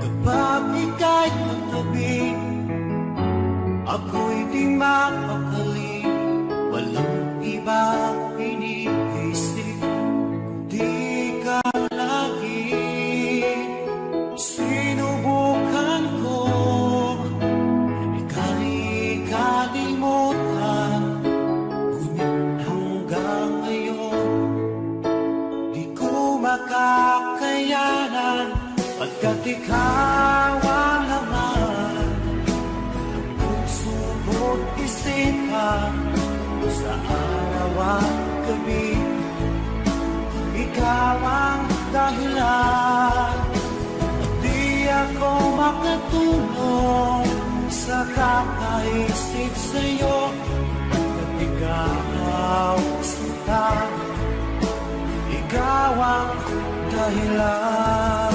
Kapag ika'y katabi, ako'y di mapakali. Walang iba iniisip, di ka lagi. Sinubukan ko ika'y kalimutan, ngunit hanggang ngayon di ko makakayanan. Pagkat ikaw ang laman ng puso ko't isipan, sa araw at gabi, ikaw ang dahilan. At di ako makatulog sa kakaisip sa'yo, pagkat ikaw sinta, ikaw ang dahilan.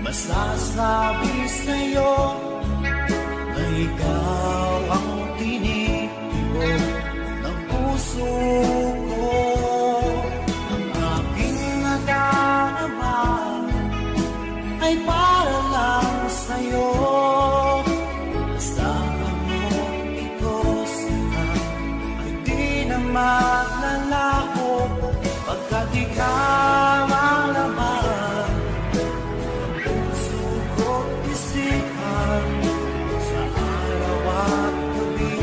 Masasabi sa'yo na ikaw ang tinitibok ng puso ko. Ang aking nadarama ay para lang sa'yo. Kasama mo ito sana ay di na maglalaho, pagkat ikaw ang laman sa araw at gabi,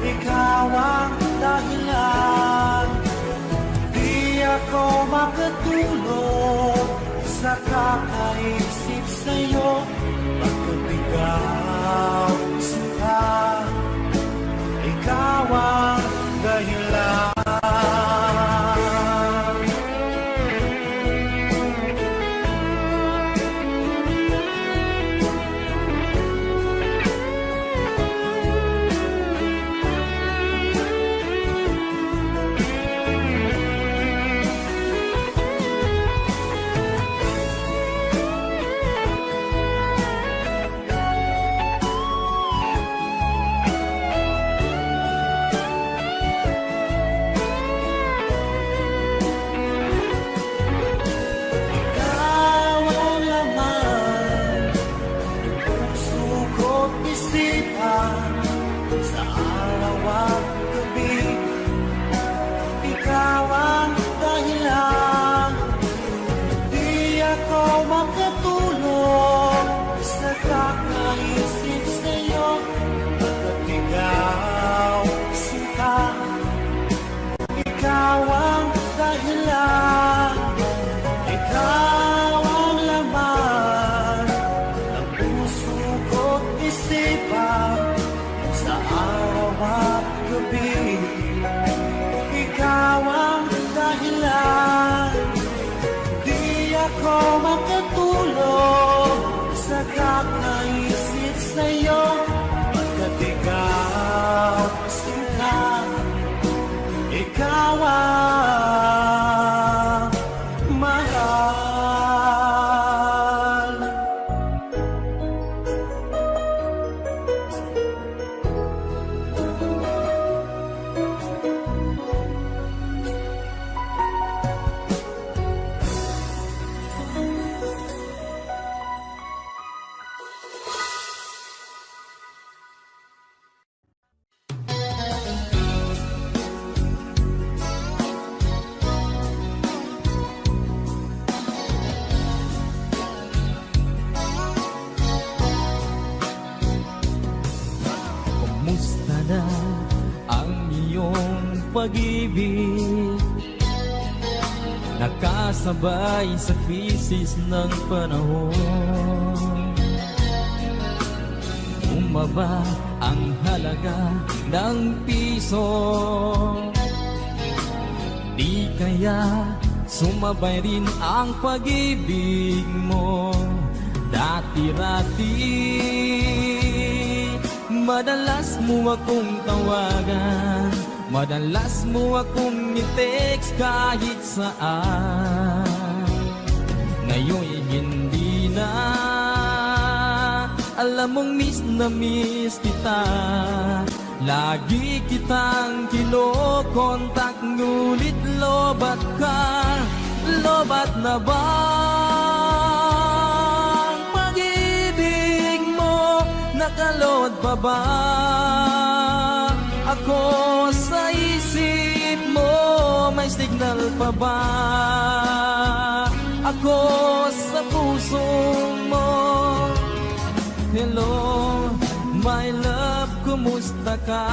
ikaw ang dahilan. Di ako makatulog sa kakaisip sa'yo, pagkat ikaw sinta, ikaw ang dahilan. Sa araw at gabi, ikaw ang dahilan. Di ako makatulog sa kakaisip sa'yo, pagkat ikaw sinta, ikaw ang dahilan. Ikaw ang laman ng puso ko't isipan, sa araw at gabi, ikaw ang dahilan. Di ako makatulog sa kakaisip sa'yo, pagkat ikaw sinta, ikaw ang mahal. na ang iyong pag-ibig, nakasabay sa krisis ng panahon. Bumaba ang halaga ng piso, di kaya sumabay rin ang pag-ibig mo. Dati-rati madalas mo akong tawagan, Madalas mo akong i-text kahit saan. Ngayon'y hindi na. Alam mong miss na miss kita. Lagi kitang kinokontak, ngunit lobat ka. Lobat na ba ang pag-ibig mo? Nakalod pa ba ako sa isip mo? May signal pa ba ako sa puso mo? Hello, my love, kumusta ka?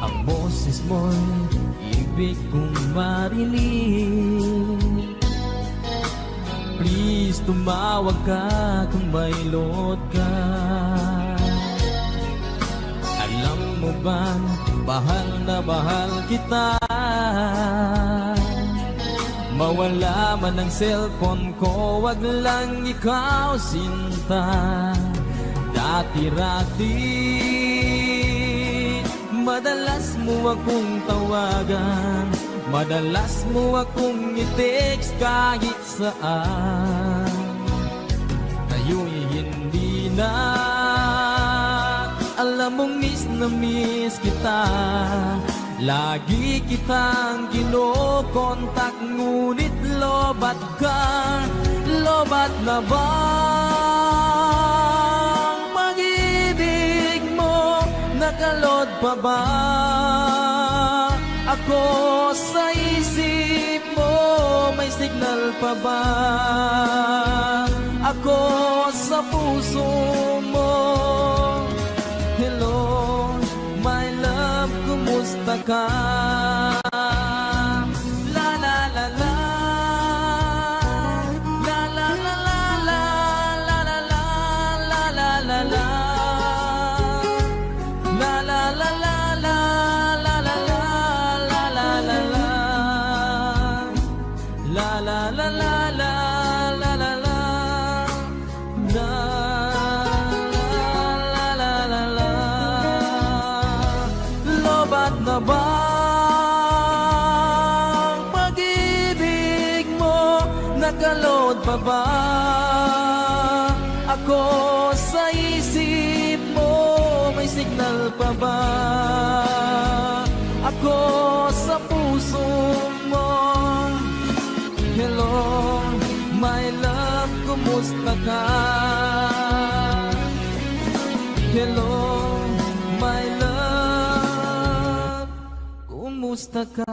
Ang boses mo'y ibig kong marinig. Please, tumawag ka kung may load ka. Alam mo ba, bahal na bahal kita. Mawala man ang cellphone ko, wag lang ikaw sinta. Dati-rati, madalas mo akong tawagan. Madalas mo akong i-text kahit saan. Ngayon'y hindi na. Alam mong miss na miss kita. Lagi kitang kinokontak, ngunit lobat ka. Lobat na ba ang pag-ibig mo? Nakalod pa ba ako sa isip mo? May signal pa ba ako sa puso mo? Hello, my love, kumusta ka? La la la la, la la la la la, la la la la la la la, la la la la la, la la la la la la la, la la la la la, la la la. Lobat na ba ang pag-ibig mo? Nakalod pa ba ako sa isip mo? May signal pa ba ako sa puso mo? Hello, my love, kumusta ka? Hello, my love, kumusta ka?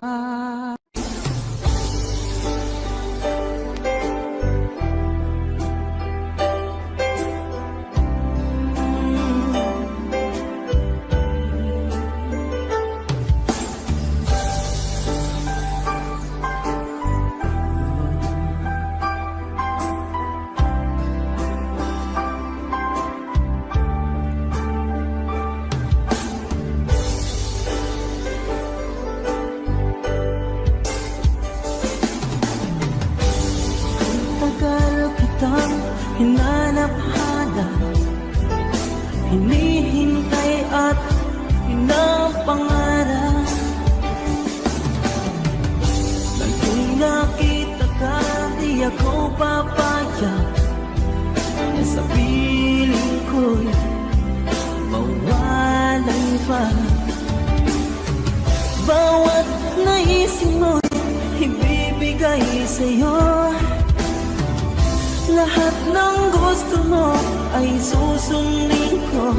Hinanap-hanap, hinihintay at pinapangarap. Naging nakita ka, di ako papayag na sa piling ko'y mawalan pa. Bawat naisip mo'y ibibigay sa'yo. Lahat ng gusto mo ay susundin ko.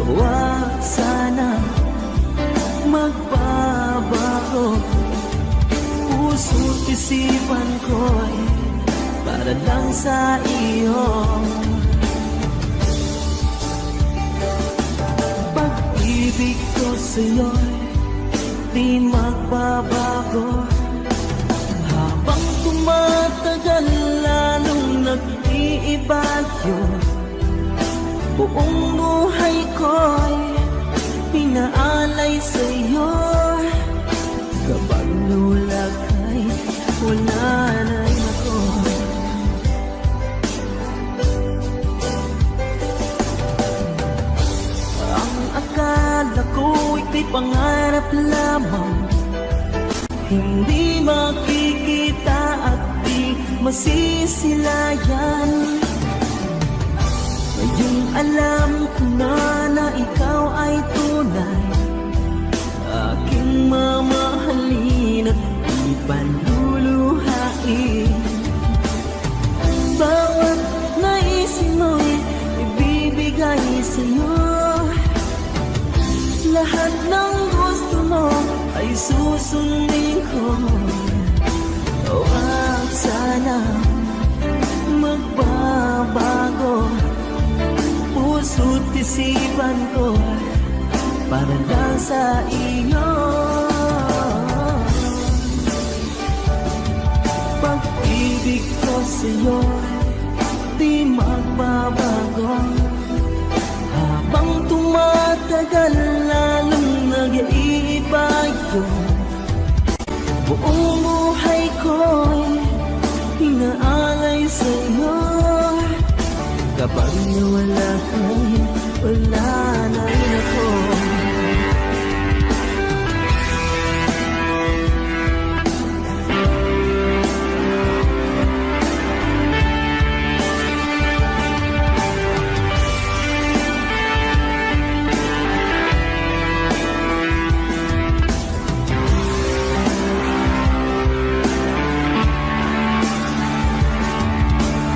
Huwag sana magbabago. Puso't isipan ko'y para lang sa iyo. Pag-ibig ko sa'yo'y di magbabago. Habang tumatagal, lalong nag-iiba yun. Buong buhay ko'y pinaalay sa'yo. Kapag nawala ka'y wala na rin ako. Ang akala ko ika'y pangarap lamang, hindi makikita at di masisilayan. Ngayong alam ko na ikaw ay tunay, aking mamahalin at ipaluluhain. Bawat naisin mo'y ibibigay sa'yo, lahat ng gusto mo ay susundin ko. Huwag sana magbabago puso't isipan ko para lang sa iyo. Pag-ibig ko sa'yo di magbabago, habang tumatagal lalong nag-iiba yun. Buong buhay ko'y inaalay sa'yo, kapag nawala ka'y wala na rin ako.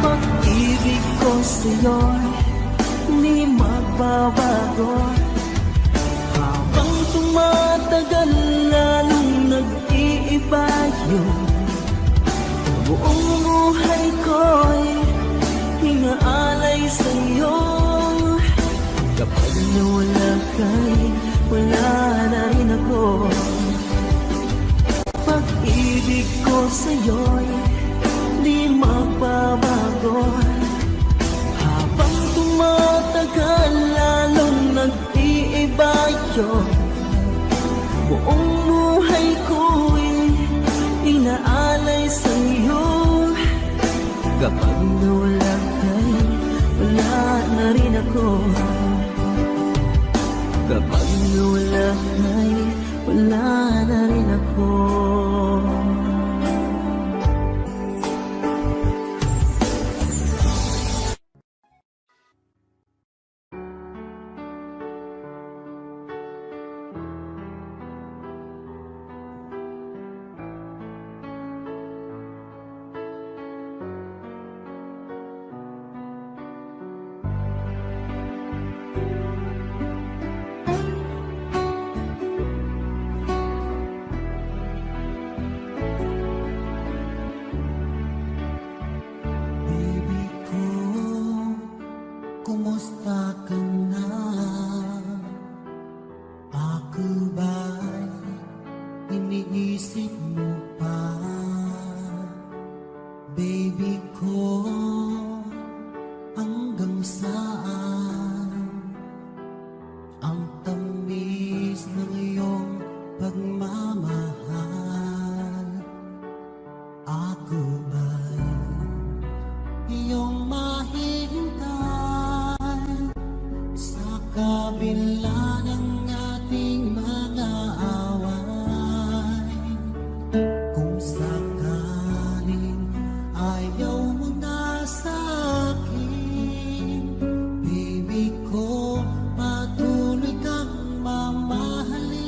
Pag-ibig ko sa'yo di magbabago, habang tumatagal lalong nag-iiba yun. Buong buhay ko'y inaalay sa'yo, kapag nawala ka'y wala na rin ako. Pag-ibig ko sa'yo'y di magbabago, habang tumatagal lalong nag-iiba yun. Buong buhay ko'y inaalay sa'yo, kapag nawala ka'y wala na rin ako. Kapag nawala ka'y wala na rin ako. Kumusta ka na? Ako ba'y iniisip mo pa? Baby ko, hanggang saan ang tamis ng iyong pagmamahal? Ako ba'y iyong mahihintay sa kabila ng ating mga away? Kung sakaling ayaw mo na sa akin, baby ko, patuloy kang mamahalin.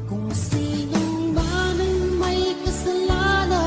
Kung sino man ang may kasalanan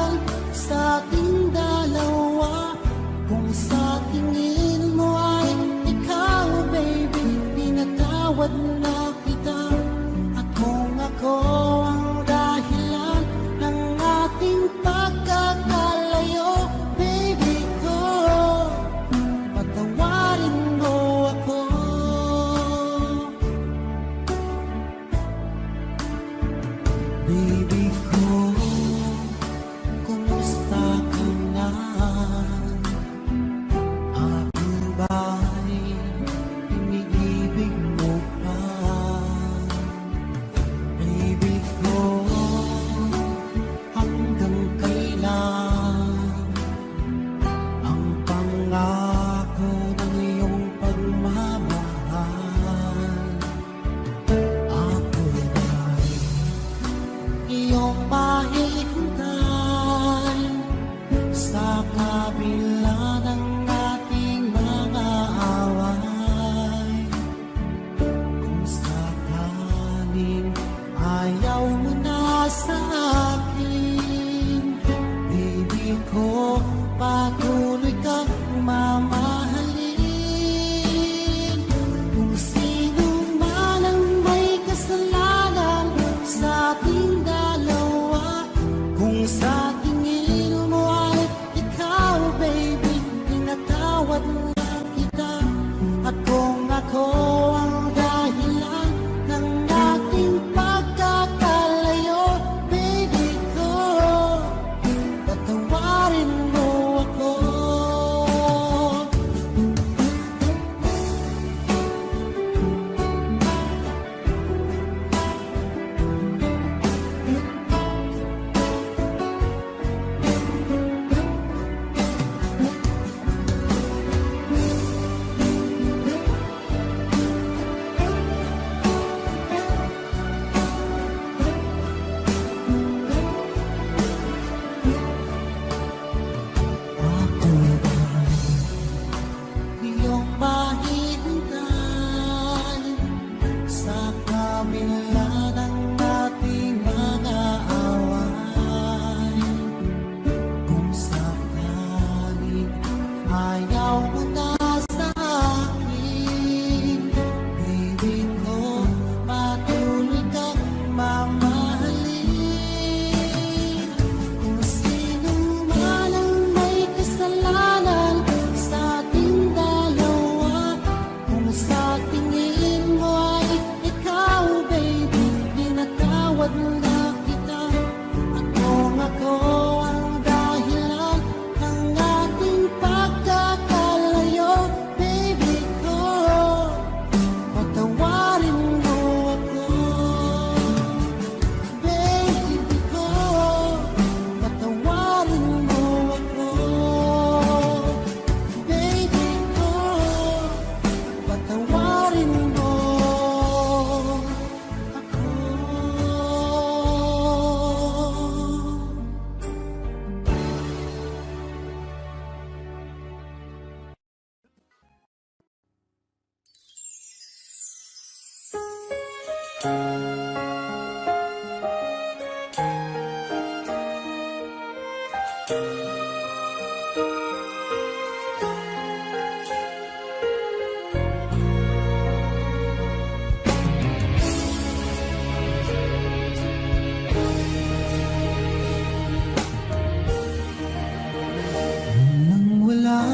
Nang wala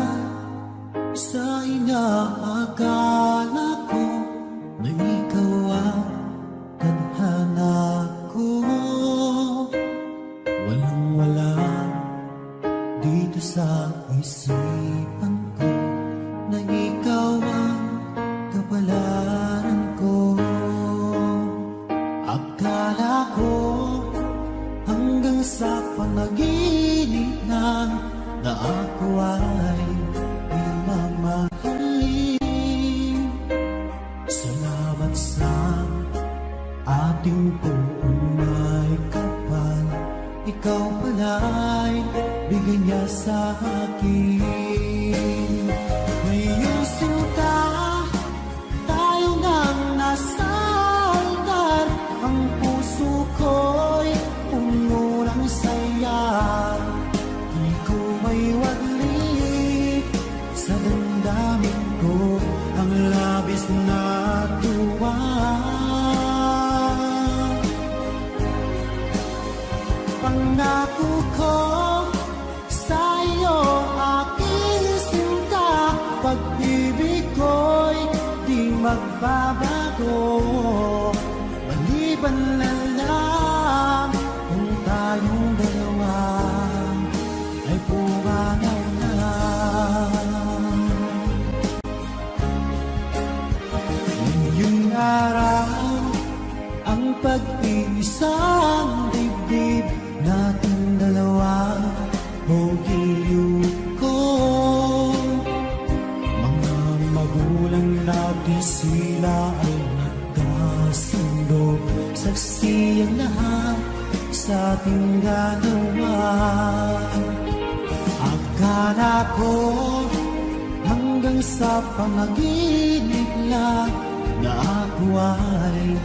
sa inaakala ko na ikaw ang tadhana ko, walang wala dito sa isipan ko na ikaw ang kapalaran ko. Akala ko hanggang sa panaginip na ako ay mamahalin. Salamat sa ating buong may kapal, ikaw pala'y bigay niya sa akin. Ngayong sinta, tayo nang nasa altar, ang puso ko'y puno ng saya. Di ko may waglit sa damdamin ko ang labis na tuwa. Pangako ko sa iyo, aking sinta, pag-ibig ko'y di magbabago. Maliban na lang kung tayong dalawa ay pumanaw na. Ngayong araw, ang pag-iisang dibdib natin dalawa o giliw ko. Mga magulang natin, sila ay nagkasundo, saksi ang lahat sa ating ganawa. Akala ko hanggang sa panaginip lang na ako ay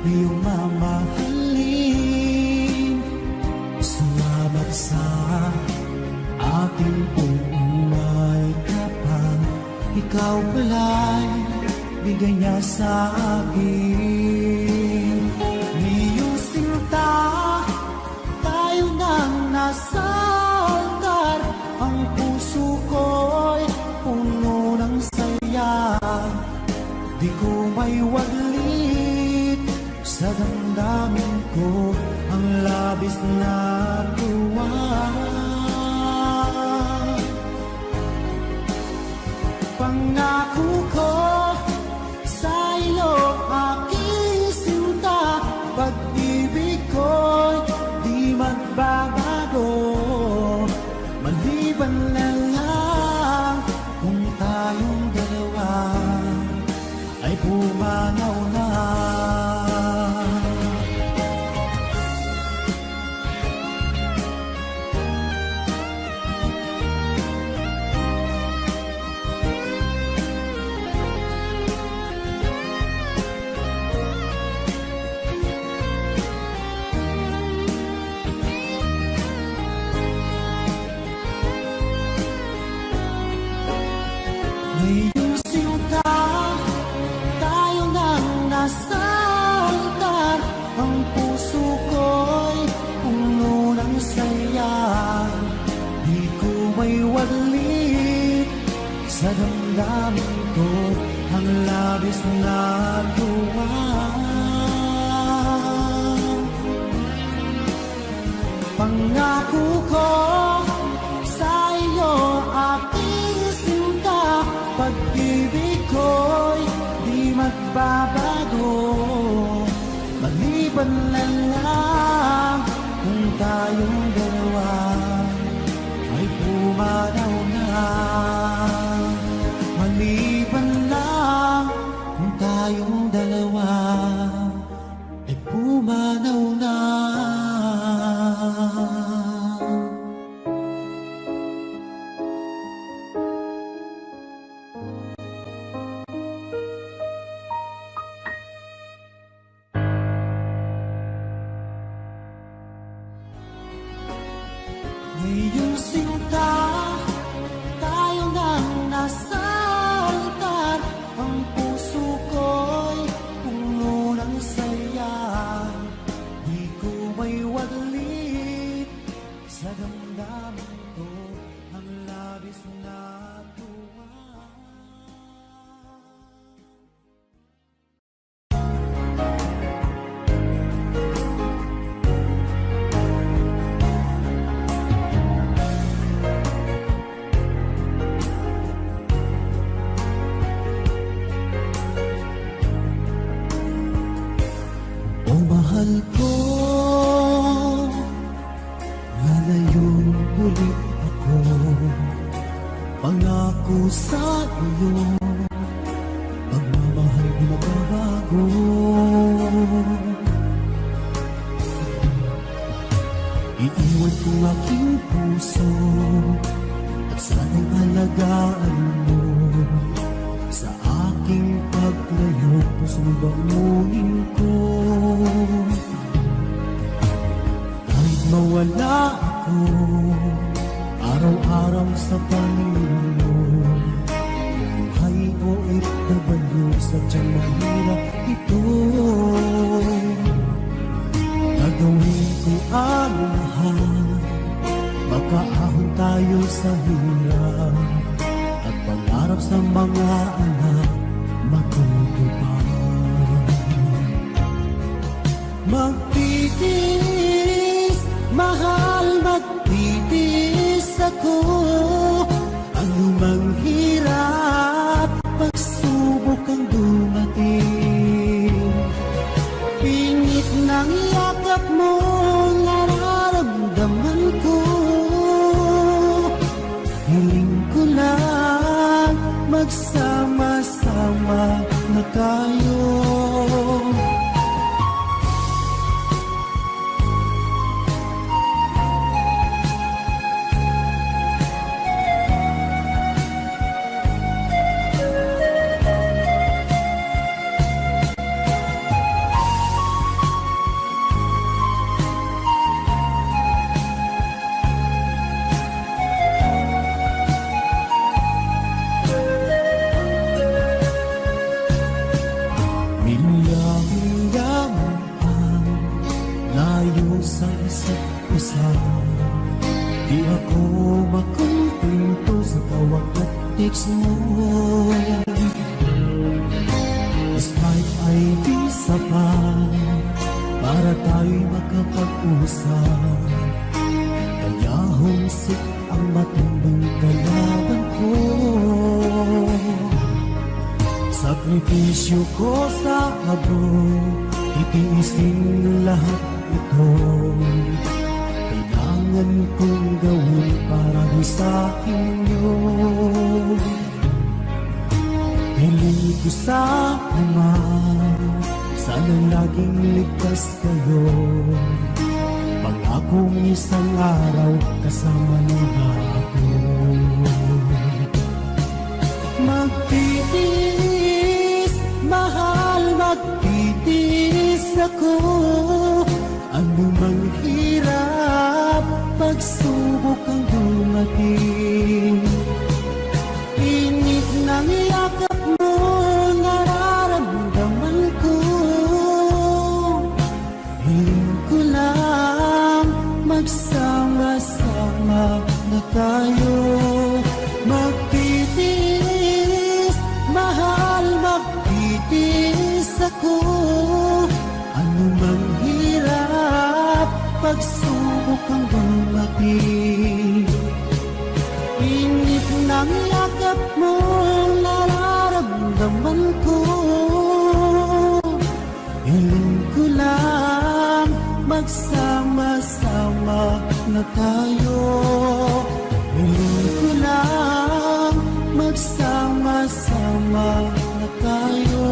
iyong mamahalin. Salamat sa ating buong may kapal, ikaw pala'y bigay niya sa akin. Ngayong sinta, tayo nang nasa altar, ang puso ko'y puno ng saya. Di ko may waglit sa damdamin ko ang labis na tuwa. Pangako ko sa iyo, aking sinta, pag-ibig ko'y di magbabago. Maliban na lang kung tayong dalawa ay pumanaw na. Ngayong sinta, tayo nang nasa altar, ang puso ko'y puno ng saya. Di ko may waglit sa damdamin ko ang labis na tuwa. Pangako ko sa iyo, aking sinta, pag-ibig ko'y di magbabago. Maliban na lang kung tayong dalawa ay pumanaw na. Maliban lang kung tayong dalawa ay pumanaw na. ngayong sinta, tayo nang nasa altar. Ang puso ko'y puno ng saya, di ko may wadlit sa damdamin ko ang labis na tuwa. O mahal ko, lalayong ulit ako, pangako sa iyo, pagmamahal di magbabago. Iiwan kong aking puso at sana'y alagaan mo. Sa aking paglayo, pusong bangunin ko. Kahit mawala ako, araw-araw sa Panginoon mo. Buhay o OFW, sadyang mahirap ito. Gagawin ko ang lahat, makaahon tayo sa hirap, at pangarap sa mga anak matutupad. Magtitiis, mahal, magtitiis ako. Anumang hirap, pagsubok ang dumating. Pingit ng yakap mo, nararamdaman ko. Hiling ko lang, magsama-sama na tayo. Milya-milya mo ang layo sa isa't isa. Di ako makumpinto sa tawag at text mo. Despite ay di sapat para tayo'y makapag-usap. Kaya homesick ang matinding kalaban ko. Sakripisyo ko sa abroad, itiisin lahat ito. Kailangan kong gawin para di sa inyo. Hiling ko sa Ama, sana laging ligtas kayo. Pangakong isang araw kasama niyo ako. Magtitiis, mahal, magtitiis ako. Anumang hirap, pagsubok ang dumating. Init ng yakap mo, nararamdaman ko. Hiling ko lang, magsama-sama na tayo. Magtitiis, mahal, magtitiis ako. Anumang hirap, pagsubok ang dumating. Init ng yakap mo, nararamdaman ko. Hiling ko lang, magsama-sama na tayo. Hiling ko lang, magsama-sama na tayo.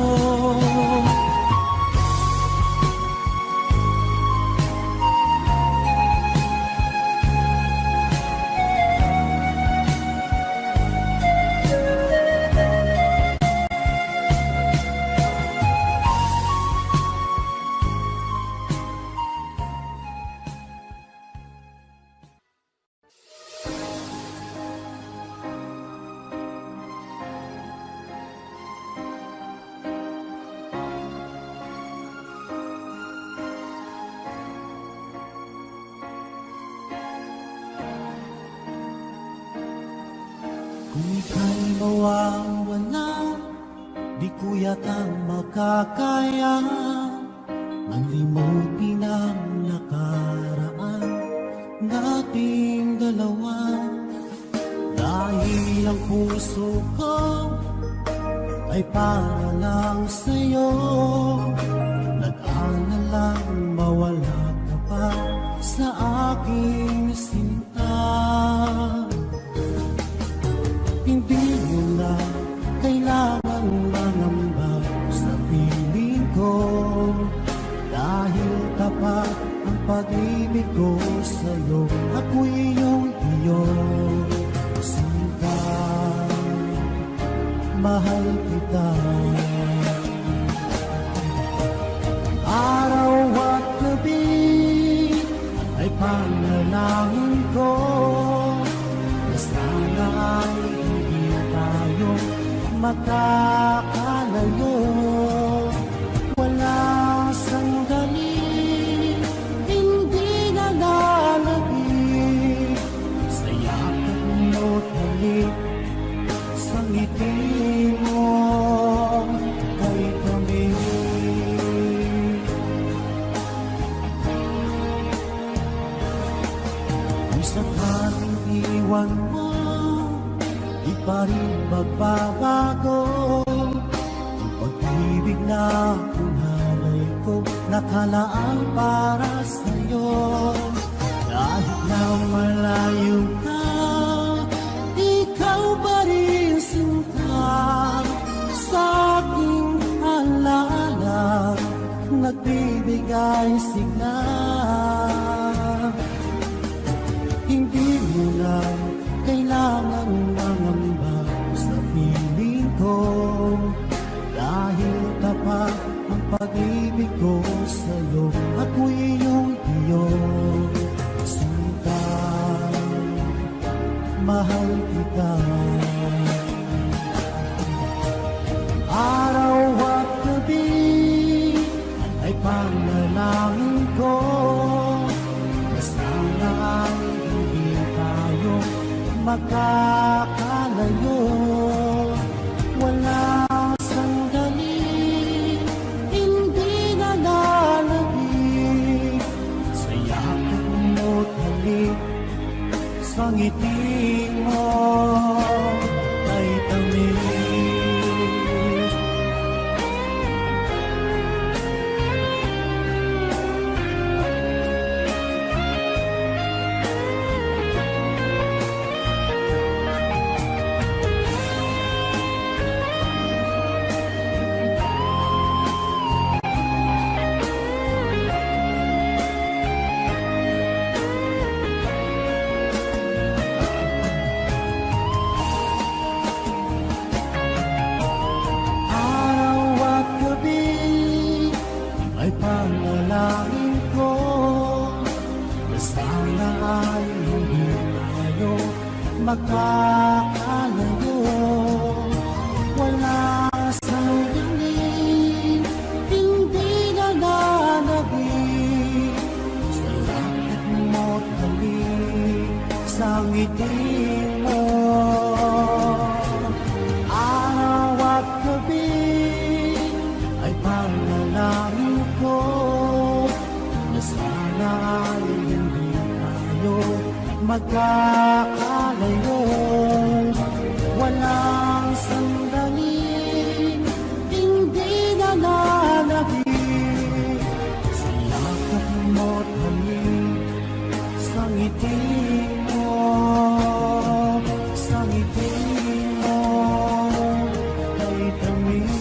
Kung ika'y mawawala, di ko yata makakaya manlimutin ang nakaraan nating dalawa. Dahil ang puso ko ay para lang sa'yo, nag-aalalang mawala ka pa sa aking sinta. Hindi mo na kailangan mangamba sa piling ko, dahil tapat ang pag-ibig ko sa'yo. Ako'y iyong sinta, mahal kita. Araw at gabi ay panalangin ko na sana ay hindi tayo makakalayo. Walang sandali, hindi na lalabig sa yakap mo't halik, sa ngiti mo kay kami. Kung sakaling iwan mo, di pa rin magbabago ang pag-ibig na hinalay ko, nakalaan para sa'yo. Kahit na malayo ka, ikaw pa rin sinta, sa aking alala nagbibigay sigla. Hindi mo na kailangan mangamba sa piling ko, dahil tapat ang pag-ibig ko sa'yo. Ako'y iyong sinta, mahal kita. Araw at gabi ay panalangin ko na sana ay hindi tayo makakalayo. Walang sandali, hindi na lalabig sa yakap mo't halik, sa ngiti mo ay tamis. Ay panalangin ko na sana ay hindi tayo makakalayo. Wala sandali, hindi na lalabig sa lakad mo't halik, sa ngiti mo. Araw at gabi ay panalangin ko na sana ay hindi tayo magkakalayo. Walang sandali, hindi na lalabig sa yakap mo't halik, sa ngiti mo, sa ngiti mo kay tamis.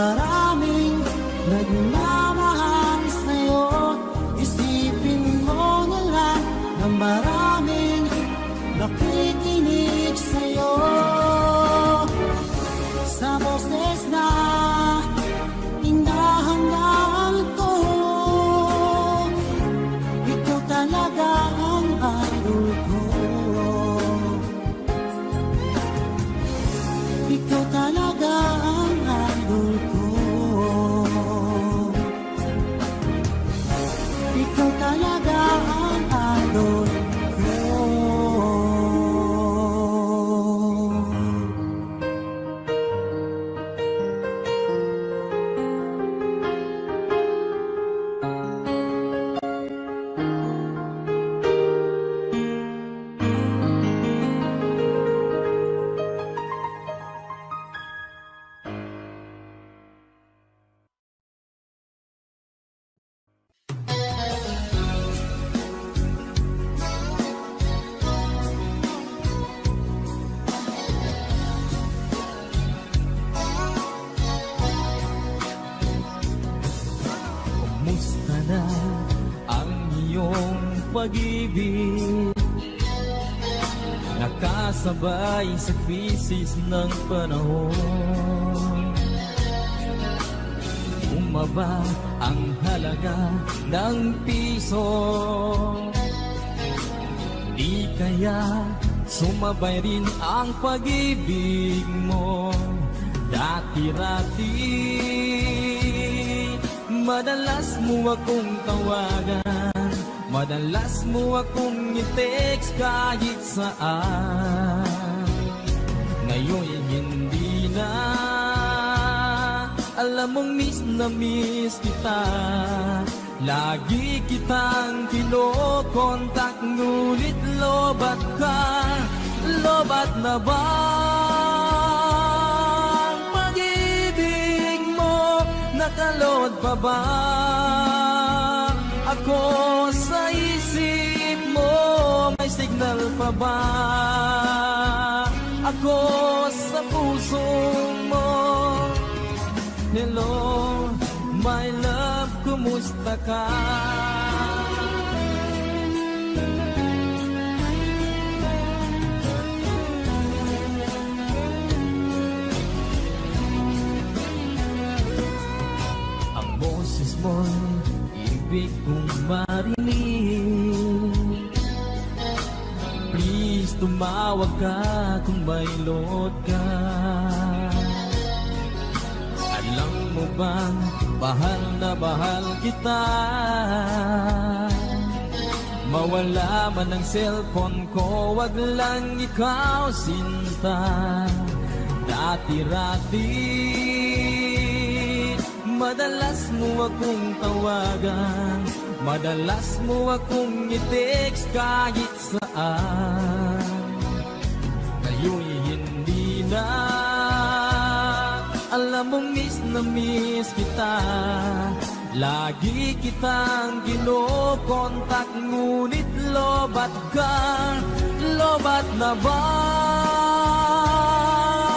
maraming nagmamahal sa'yo. Isipin mo na lang na maraming nakikinig sa'yo. Sa boses na hinahangaan ko, ikaw talaga ang idol ko. Ikaw talaga ang idol ko. Ikaw talaga ang idol ko. Kumusta na ang iyong pag-ibig? Nakasabay sa krisis ng panahon. Bumaba ang halaga ng piso. Di kaya sumabay rin ang pag-ibig mo. Dati-rati madalas mo akong tawagan, madalas mo akong i-text kahit saan. Ngayon hindi na, alam mong miss na miss kita. Lagi kitang kinokontak, ngunit lobat ka. Lobat na ba ang pag-ibig mo? Nakalod pa ba ako sa isip mo? May signal pa ba ako sa puso mo? Hello, my love, kumusta ka? Ang boses mo'y ibig kong marinig. Please, tumawag ka kung may load ka. Alam mo bang bahal na bahal kita? Mawala man ang cellphone ko, wag lang ikaw sinta. Dati-rati madalas mo akong tawagan, madalas mo akong i-text kahit saan. Ngayon hindi na, alam mo miss na miss kita. Lagi kitang kinokontak, ngunit lobat ka. Lobat na ba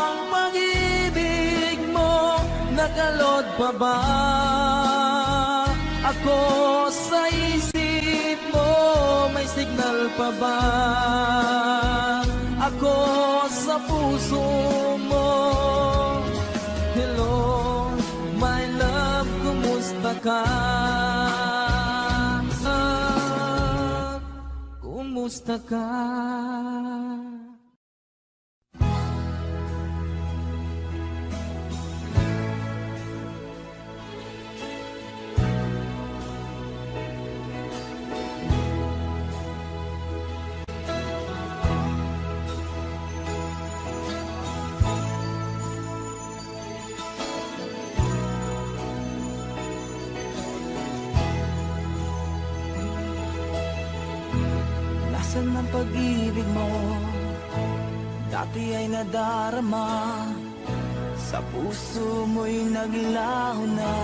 ang pag-ibig mo? Nakalod pa ba ako sa isip mo? May signal pa ba ako sa puso mo? Hello, my love, kumusta ka? Kumusta ka? Nasaan ang pag-ibig mo? Dati ay nadarama, sa puso mo'y naglaho na.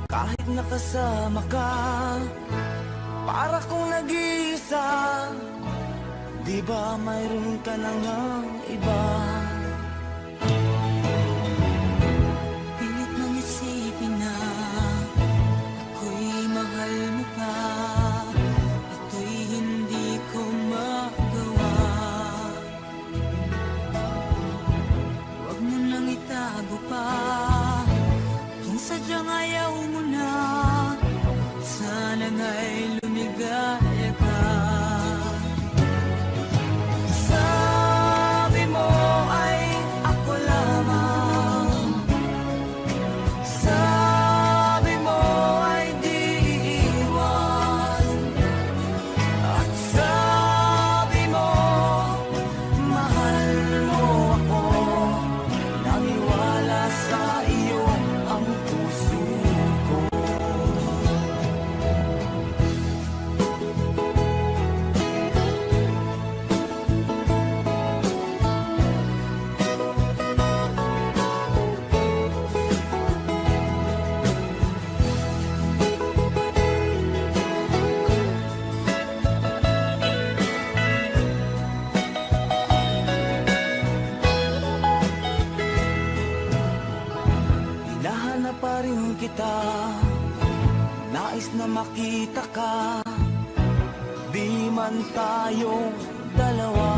Kahit nakasama ka, para kong nag-iisa. Di ba mayroon ka na ngang iba? kita, nais na makita ka, di man tayong dalawa.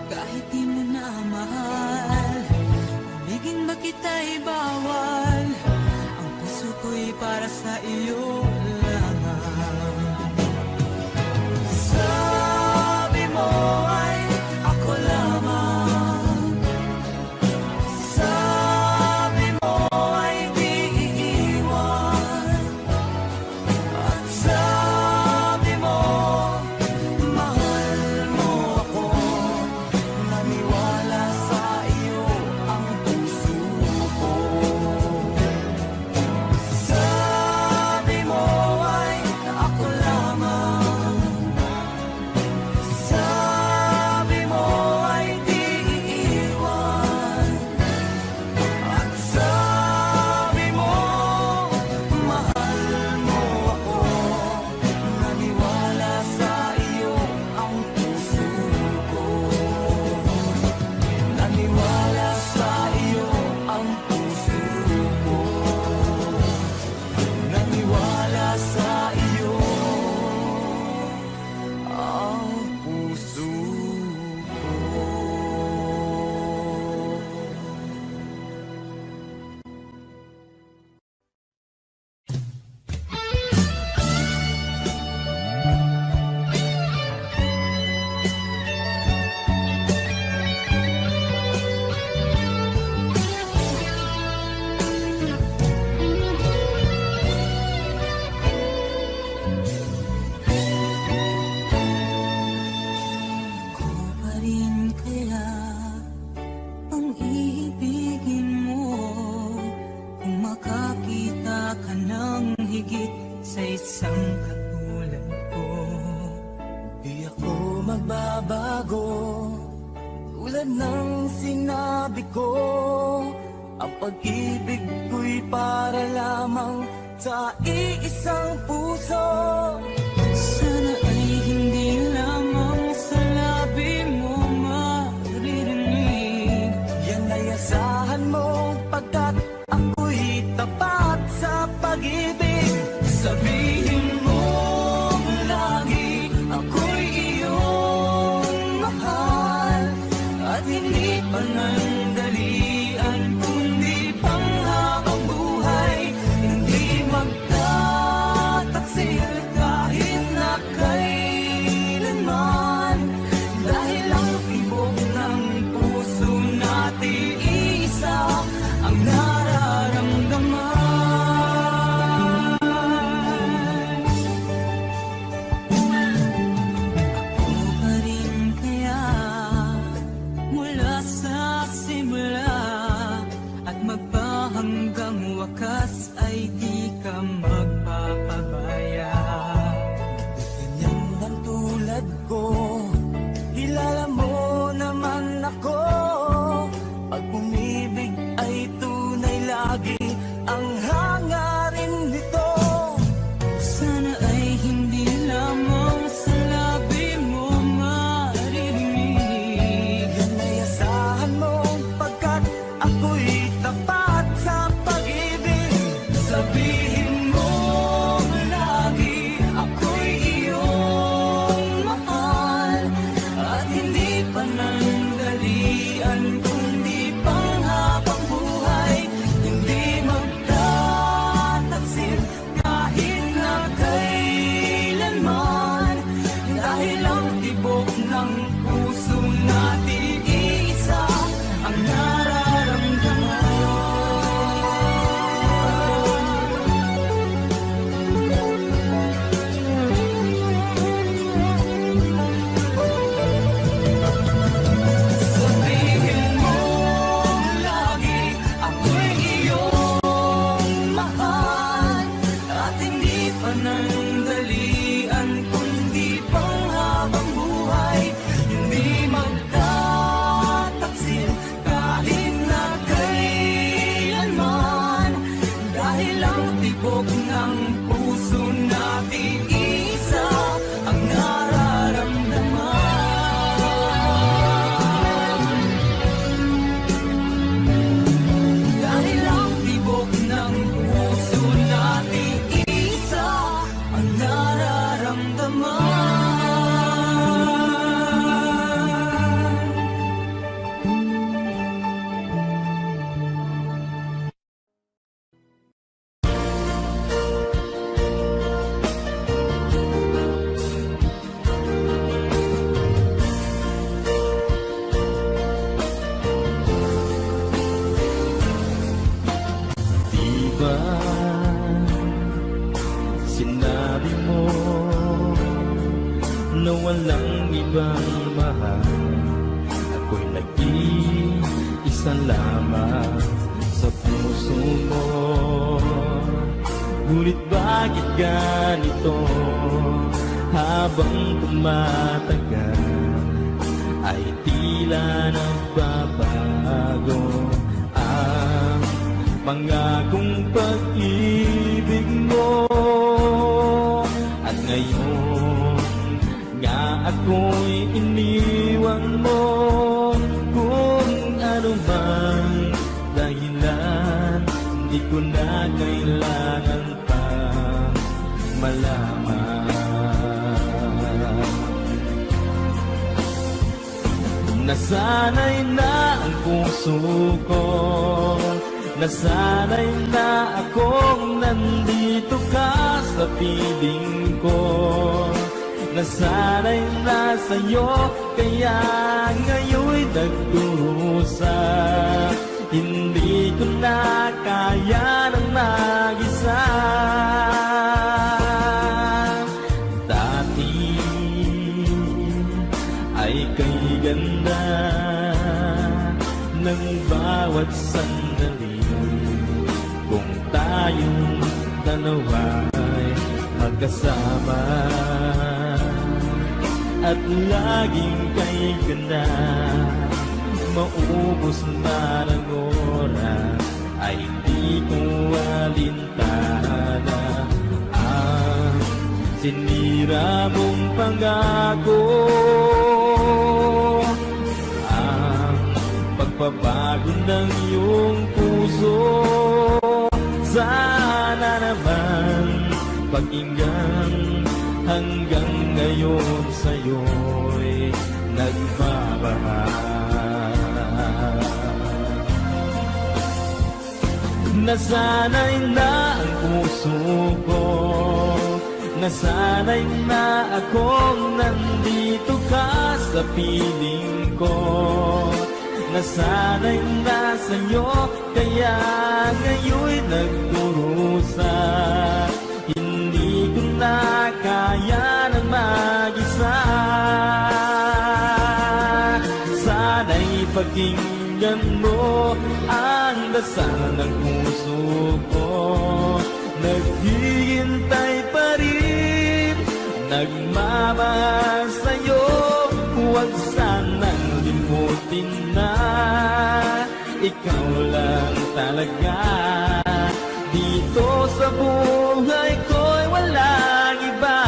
Kahit di mo na mahal, ibigin ba kita'y bawal, ang puso ko'y para sa iyo lamang. Sabi mo ay ako lamang, sabi mo ay di iiwan, at sabi mo mahal mo ako, naniwala sa iyo ang puso ko. Sabi mo ay ako lamang, sabi mo ay di iiwan, at sabi mo mahal mo ako, naniwala sa iyo ang puso ko. Naniwala sa iyo ang puso ko. Naniwala sa iyo ang puso ko. Ko pa rin kaya ang iibigin mo, kung makakita ka ng higit sa isang katulad ko? Di ako magbabago, tulad ng sinabi ko, ang pag-ibig ko'y para lamang sa iisang puso. Sana ay hindi lamang sa labi mo maririnig, yan ay asahan mo, pagkat ako'y tapat sa pag-ibig. Sabihin mo lagi ako'y iyong mahal, at hindi panandalian kundi panghabang buhay. Hindi magtataksil kahit na kailanman, dahil ang tibok ng puso natin isa ang nararamdaman. Ako pa rin kaya mula sa simula, at magpahanggang wakas ay di ka magpapabaya. Ganyan ang tulad ko, kilala mo naman ako, pag umibig ay tunay lagi ang hangarin nito. Sana ay hindi lamang sa labi mo maririnig, yan ay asahan mo, pagkat ako'y tapat sa pag-ibig. Sabihin mo lagi ako'y iyong mahal, at hindi panandalian kundi panghabang buhay. Hindi magtataksil kahit na kailanman, dahil ang tibok ng puso natin isa ang nararamdaman. Sabihin mo lagi ako'y iyong mahal, at hindi panandalian kundi panghabang buhay. Hindi magtataksil mahal. Ako'y nag-iisa lamang sa puso mo. Ngunit bakit ganito? Habang tumatagal ay tila nagbabago ang pangakong pag-ibig mo. At ngayon nga ako'y iniwan mo. Kung ano man dahilan, di ko na kailangan pang malaman. Nasanay na ang puso ko, nasanay na akong nandito ka sa piling ko. Nasanay na sa'yo, kaya ngayon'y nagdurusa. Hindi ko na kaya ng mag-isa. Dati ay kay ganda ng bawat sandali. Kung tayong dalawa'y magkasama at laging kay ganda, maubos na ng oras ay di ko alintana ang sinira mong pangako. Ang pagbabago ng iyong puso, sana naman pakinggan. Hanggang ngayon sa'yo'y nagmamahal. Nasanay na ang puso ko, nasanay na akong nandito ka sa piling ko. Nasanay na sa'yo, kaya ngayon'y nagdurusa. Hindi ko na kaya ng mag-isa. Sana'y pakinggan mo ang dasal ng puso ko. Naghihintay pa rin, nagmamahal sa'yo. Huwag sanang limutin na ikaw lang talaga. Dito sa buhay ko'y walang iba.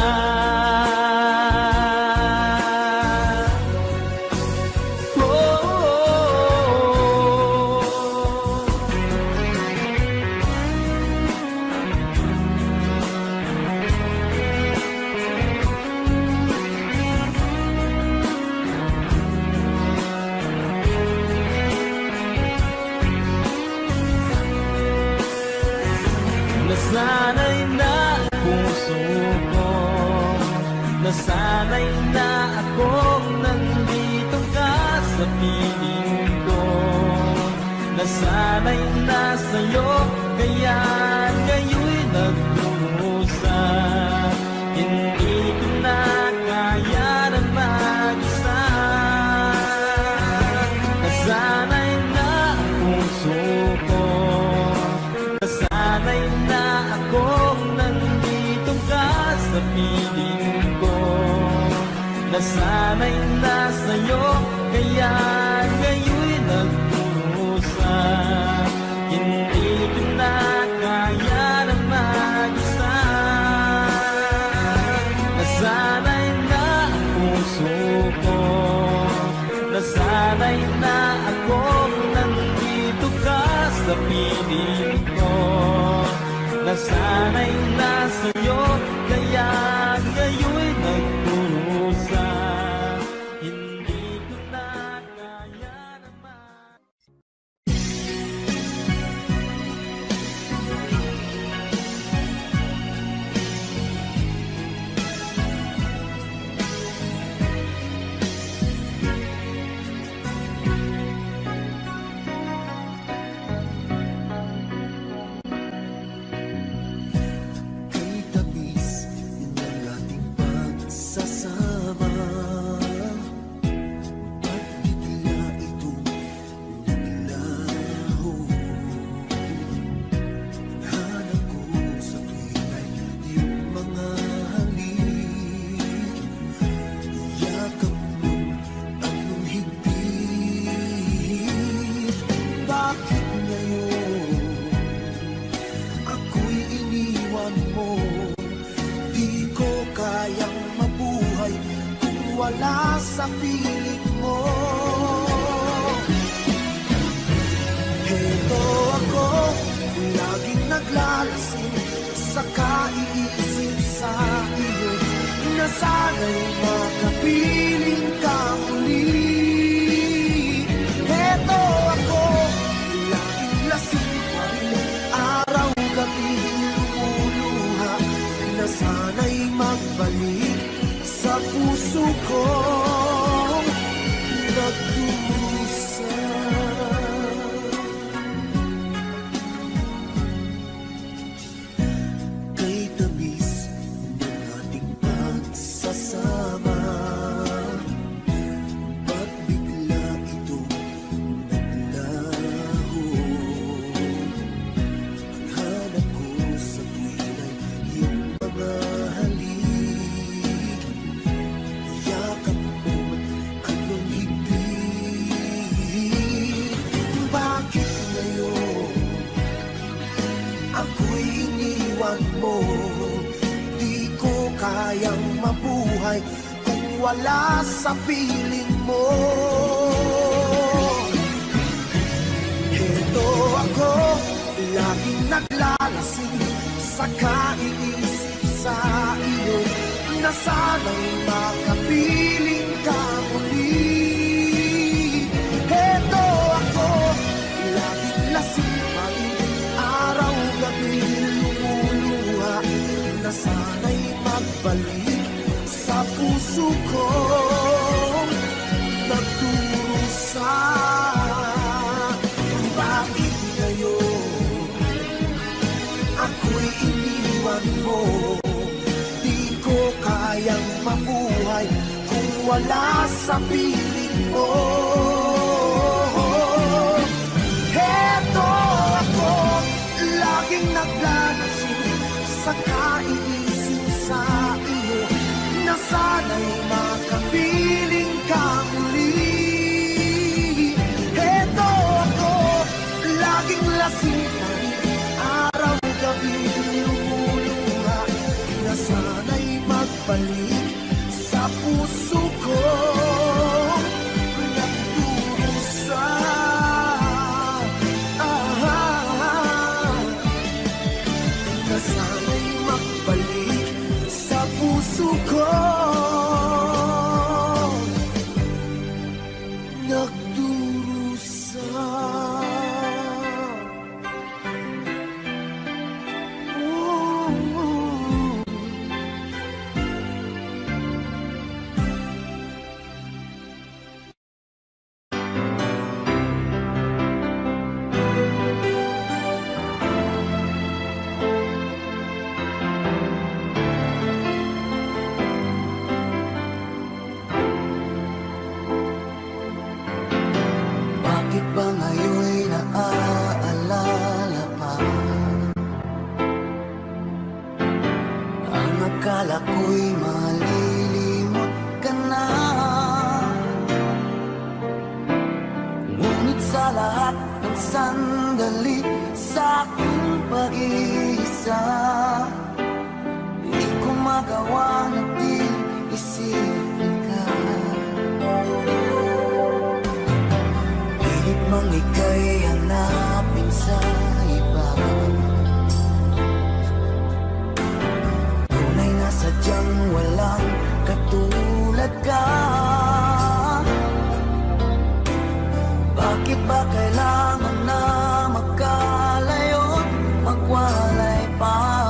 Nasanay na ang puso ko, nasanay na akong nandito ka sa piling ko. Nasanay na sa'yo, kaya ngayon'y nagdurusa. Hindi ko na kaya na mag-isa. Nasanay na ang puso ko, nasanay na akong nandito ka sa piling ko. Nasanay na sa'yo, kaya ngayon'y nagdurusa. Hindi ko na kaya na mag-isa. Nasanay na ang puso ko, nasanay na akong nandito ka sa piling ko. Nasanay na sa'yo, kaya ngayon'y nagdurusa. Hindi ko na kaya naman. Kay tabi sa piling mo. Heto ako, laging naglalasing sa kaiisip sa iyo, na sana'y makapiling ka muli. Heto ako, laging lasing pa rin, araw-gabi lumuluha, na sana'y magbalik sa puso kong nagdurusa. Kay tamis ng ating pagsasama, ba't bigla itong naglaho? Ang hanap ko sa tuwin ay iyong mga halik, yakap mo anong higpit. Bakit ngayon ako'y iniwan mo? Di ko kayang mabuhay kung wala sa piling mo. Heto ako, laging naglalasing sa kaiisip sa iyo, na sana'y makapiling ka muli. Heto ako, laging lasing pa rin, araw-gabi lumuluha, na sana'y magbalik sa puso ko nagdurusa. Bakit ngayon ako'y iniwan mo? Di ko kayang mabuhay kung wala sa piling mo. Heto ako, laging naglalasing sa kaiisip sa iyo, na sana'y makapiling ka muli. Heto ako, laging lasing pa rin, araw-gabi lumuluha, na sana'y magbalik sa puso ko nagdurusa. Na sana'y magbalik sa puso ko nagdurusa. Bakit ba ngayon'y naaalala pa ang akala ko'y malilimot ka na? Ngunit sa lahat ng sandali sa aking pag-iisa, di ko magawa na di isipin ka. Pilit mang ika'y hanapin sa iba, tunay na sadyang walang katulad ka. Bakit ba kailangan na magkalayo't magwalay pa?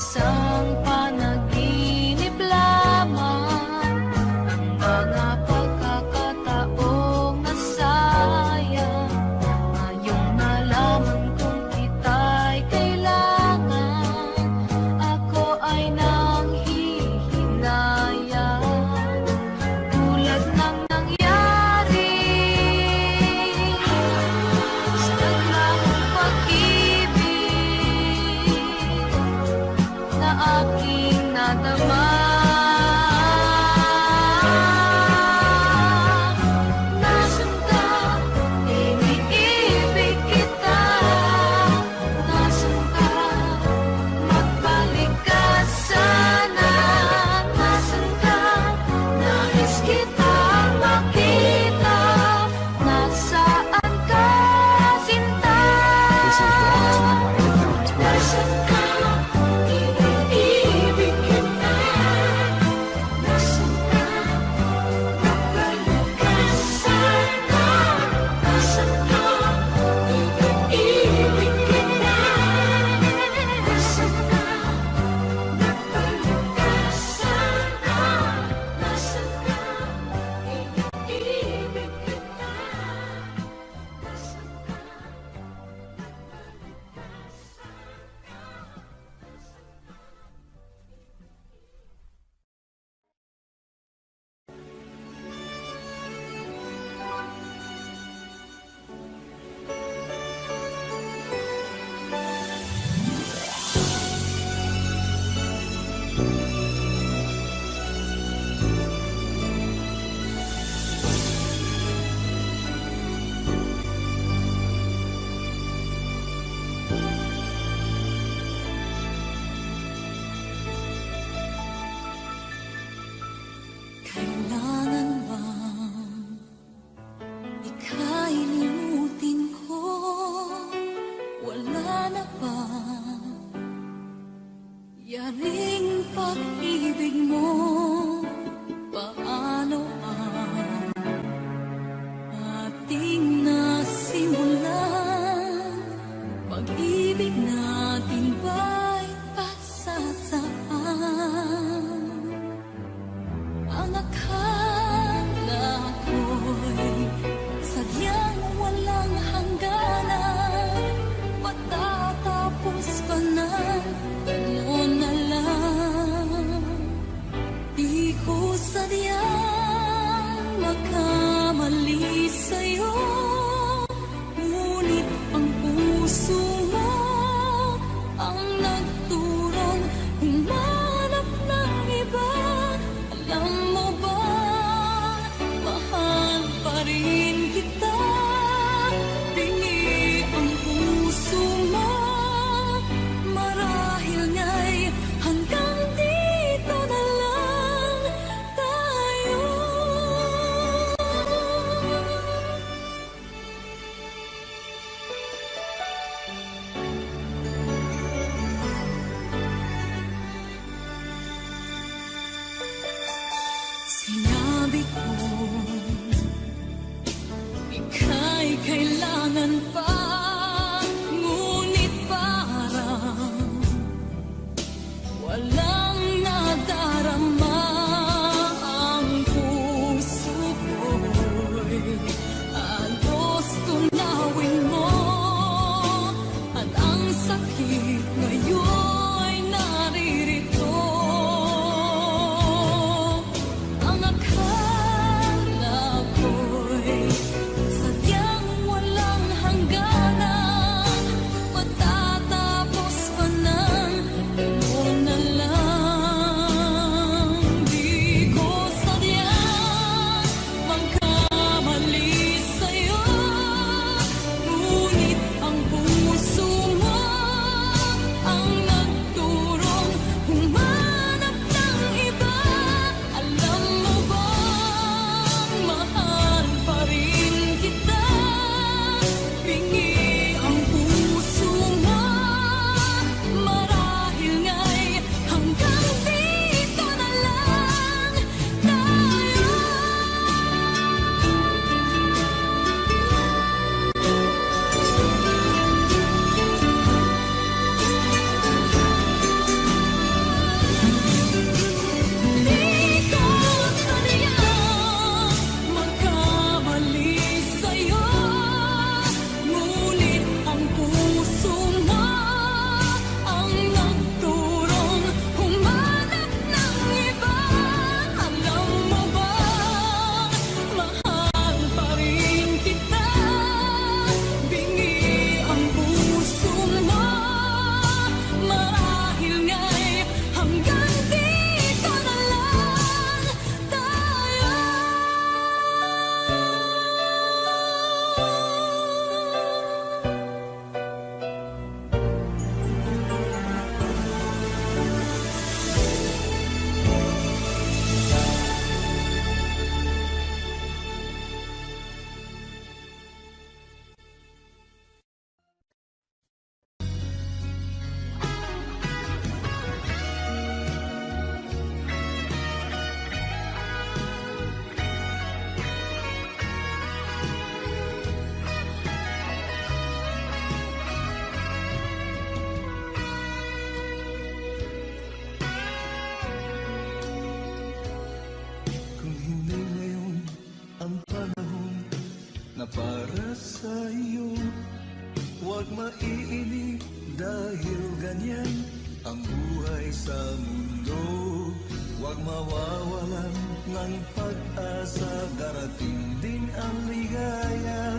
isang panaginip lamang, ang mga pagkakataong nasayang. Ngayong nalaman kong kita'y kailangan, ako ay nanghihinayang. Tulad ng nangyari sa naglaong pag-ibig na aking nadama. Nasaan ka? Iniibig kita. Nasaan ka? Magbalik ka sana. Nasaan ka? Nais kitang makita. Nasaan ka, sinta? Nasaan ka? Iniibig kita. Nasaan ka? Magbalik ka sana. Nasaan ka? Iniibig kita. Nasaan ka? Magbalik ka sana. Nasaan ka? Iniibig kita. Nasaan ka? Kailangan bang ika'y limutin ko? Wala na ba yaring pag-ibig mo? Paano ang ating nasimulan? Pag-ibig natin ba'y pasasaan? Ang akala ko'y sadyang walang hangganan, matatapos pa na, ano na lang. para sa'yo. Huwag maiinip dahil ganyan ang buhay sa mundo. Huwag mawawalan ng pag-asa, darating din ang ligaya.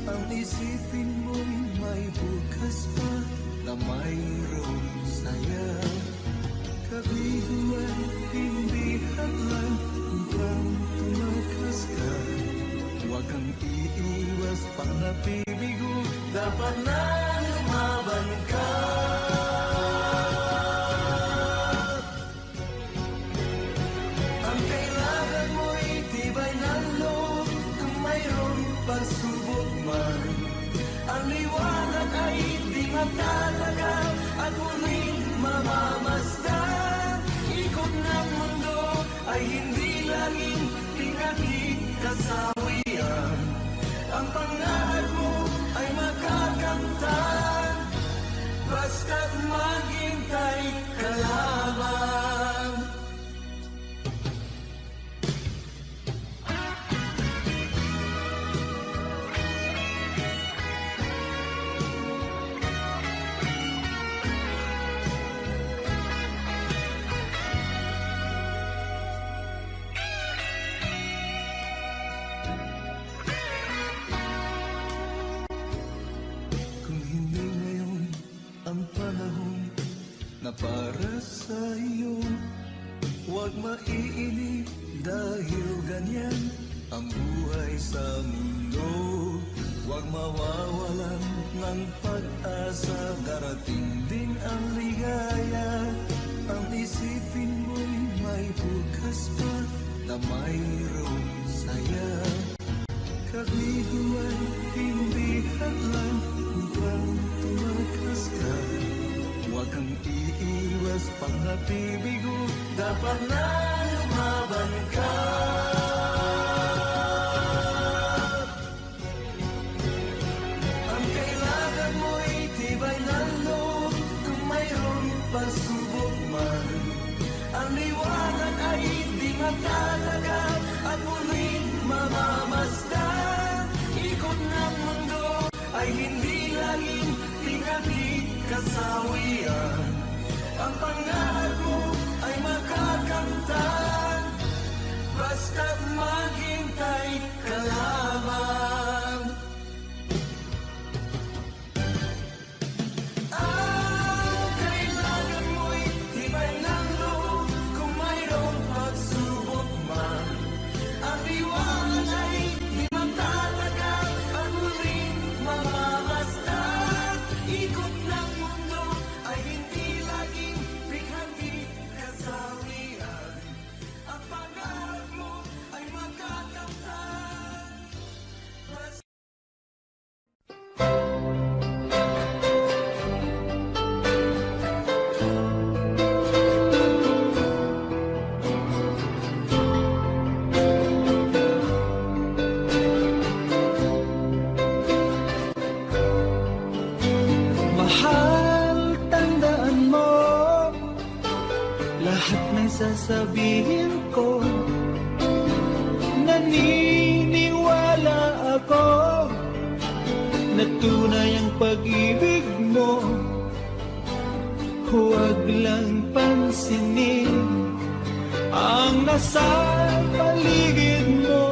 Ang isipin mo'y may bukas pa na mayroong saya. Kabiguan, hindi hadlang upang tumakas ka. Huwag kang iiwas pang napibigo, dapat na lumaban ka. Ang kailangan mo'y tibay ng loob, kung mayroong pagsubok man. Ang liwanag ay di matatagal at muling mamamasdan. Ikot ng mundo ay hindi laging pinagkikasawian. Ang pangarap mo ay makakamtan, basta't maghintay ka lamang. Na para sa'yo, huwag maiinip dahil ganyan ang buhay sa mundo. Huwag mawawalan ng pag-asa, darating din ang ligaya. Ang isipin mo'y may bukas pa na mayroong saya. Kabiguan, hindi hadlang upang tumakas ka. Huwag kang iiwas pang napibigo, dapat na lumaban ka. Ang kailangan mo'y tibay ng loob, kung mayroong pagsubok man. Ang liwanag ay di matatagal at muling mamamasdan. Ikot ng mundo ay hindi laging pinagkikasawian. Ang pangarap mo ay makakamtan, basta't maghintay ka lamang. Ang kailangan mo'y tibay ng loob, kung mayroong pagsubok man. Ang liwanag ay di matatagal at muling mamamasdan. Ikot ng mundo ay hindi laging pinagkikasawian. Ang pangarap mo ay makakamtan, basta Mahal, tandaan mo lahat ng sasabihin ko. Naniniwala ako na tunay ang pag-ibig mo. Huwag lang pansinin ang nasa paligid mo.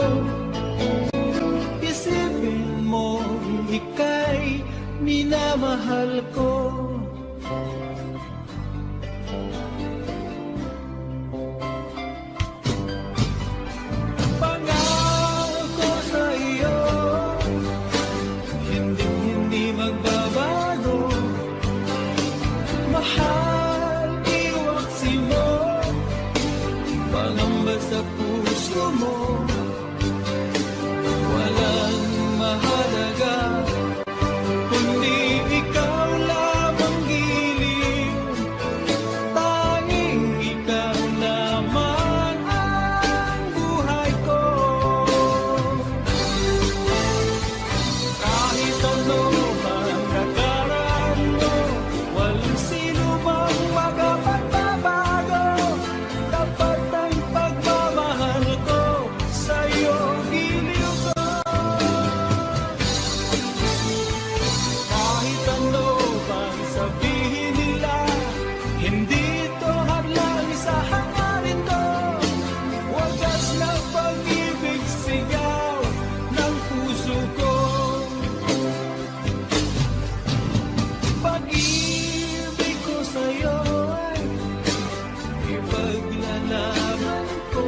Isipin mo, ika'y minamahal ko. Pangako sa iyo, hindi magbabago. Mahal, iwaksi mo, pangamba sa puso mo. Walang mahalaga kundi ikaw lamang. Hindi to hadlang sa hangarin ko, wagas na pag-ibig sigaw ng puso ko. Pag-ibig ko sa'yo ay ipaglalaban ko.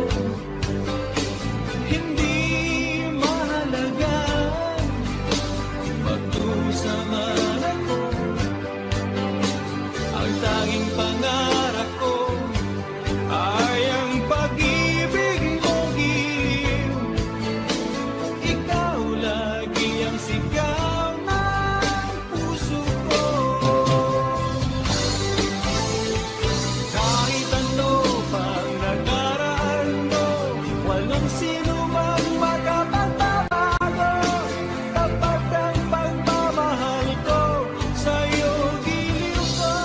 Hindi mahalaga pagdusahan ako. Ang tanging pangarap ko ay ang pag-ibig mo giliw. Ikaw lagi ang sigaw ng puso ko. Kahit ano pang nakaraan mo, walang sino mang makapagbabago. Tapat ang pagmamahal ko, sa'yo giliw ko.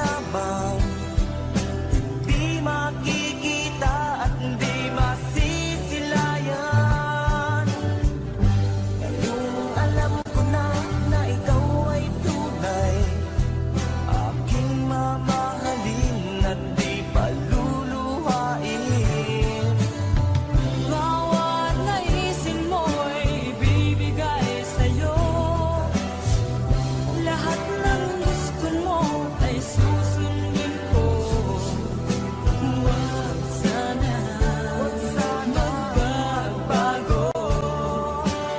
lamang, di makikita at di masisilayan. Ngayong alam ko na na ikaw ay tunay, aking mamahalin at di paluluhain. Bawat naisin mo'y ibibigay sa'yo. Lahat ng gusto mo ay susundin ko. Huwag sana magbabago.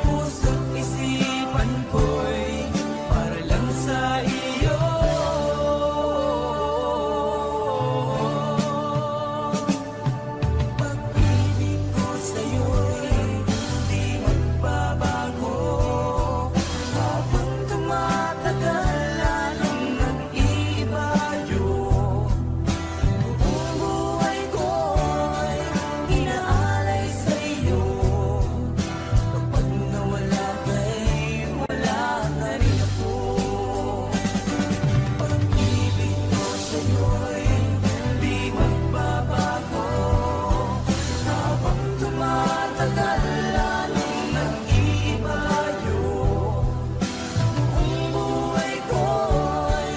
Puso't isipan ko'y para lang sa iyo. Pag-ibig ko sa'yo'y di magbabago. Habang tumatagal, lalong nag-iibayo. Buong buhay ko'y inaalay sa'yo. Kapag nawala ka'y wala na rin ako. Pag-ibig ko sa'yo'y di magbabago. Habang tumatagal, lalong nag-iibayo. Buong buhay ko'y